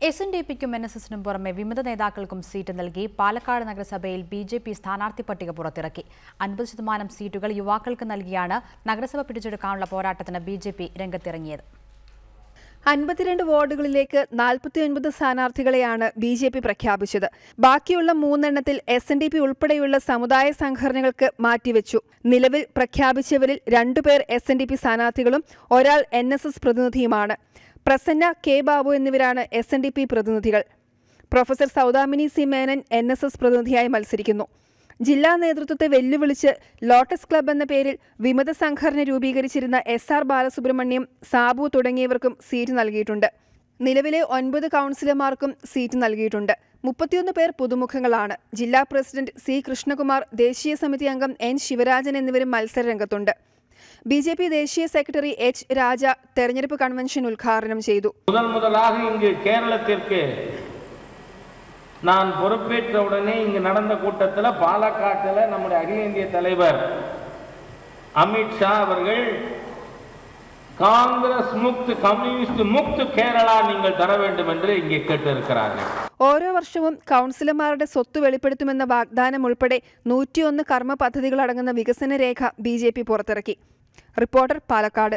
SNDPക്കും NSSനും പുറമെ വിമത നേതാക്കൾക്കും സീറ്റ് നൽകി പാലക്കാട് നഗരസഭയിൽ BJP സ്ഥാനാർത്ഥി പട്ടിക പുറത്തിറക്കി. 50% സീറ്റുകൾ യുവാക്കൾക്ക് നൽകിയാണ് നഗരസഭ പിടിച്ചെടുക്കാനുള്ള പോരാട്ടത്തിന് BJP രംഗത്തിറങ്ങിയത്. 52 വാർഡുകളിലേക്ക് 49 സ്ഥാനാർത്ഥികളെയാണ് BJP പ്രഖ്യാപിച്ചത്. ബാക്കിയുള്ള 3 എണ്ണത്തിൽ SNDP ഉൾപ്പെടെയുള്ള സമുദായ സംഘടനകൾക്ക് മാറ്റിവെച്ചു. നിലവിൽ പ്രഖ്യാപിച്ചവരിൽ 2 പേർ SNDP സ്ഥാനാർത്ഥികളും ഒരാൾ NSS പ്രതിനിധിയുമാണ്. പ്രസന്ന K. ബാബു എന്നിവരാണ് SNDP പ്രതിനിധികൾ. Professor Saudamini C Menon NSS പ്രതിനിധിയായി മത്സരിക്കുന്നു. ജില്ലാ നേതൃത്വത്തെ വെല്ലുവിളിച്ച് ലോട്ടസ് ക്ലബ് എന്ന പേരിൽ വിമത സംഘടന രൂപീകരിച്ചിരുന്ന SR ബാലസുബ്രഹ്മണ്യം, സാബു തുടങ്ങിയവർക്കും സീറ്റ് നൽകിയിട്ടുണ്ട്. നിലവിലെ 9 കൗൺസിലർമാർക്കും സീറ്റ് നൽകിയിട്ടുണ്ട്. 31 പേർ പുതുമുഖങ്ങളാണ്. ജില്ലാ പ്രസിഡന്റ് C. കൃഷ്ണകുമാർ, ദേശീയ സമിതി അംഗം N. ശിവരാജൻ എന്നിവരും മത്സരരംഗത്തുണ്ട്. BJP ദേശീയ സെക്രട്ടറി H. രാജ തെരഞ്ഞെടുപ്പ് കൺവെൻഷൻ ഉദ്ഘാടനം ചെയ്തു. நான் பொறுப்பேற்ற உடனே இங்கு நடந்த கூட்டத்தில் பாலக்காட்டில் நம்முடைய அகில இந்திய தலைவர் அமித்ஷா அவர்கள் காங்கிரஸ் முக்து கம்யூனிஸ்ட் முக்து கேரளா நீங்கள் தர வேண்டும் என்று இங்கே கேட்டிருக்கிறார்கள். ഓരോ വർഷവും കൗൺസിലർമാരുടെ സ്വത്ത് വെളിപ്പെടുത്തുമെന്ന വാഗ്ദാനം ഉൾപ്പെടെ 101 കർമ്മ പദ്ധതികൾ അടങ്ങുന്ന വികസന രേഖ BJP പുറത്തിറക്കി. റിപ്പോർട്ടർ, പാലക്കാട്.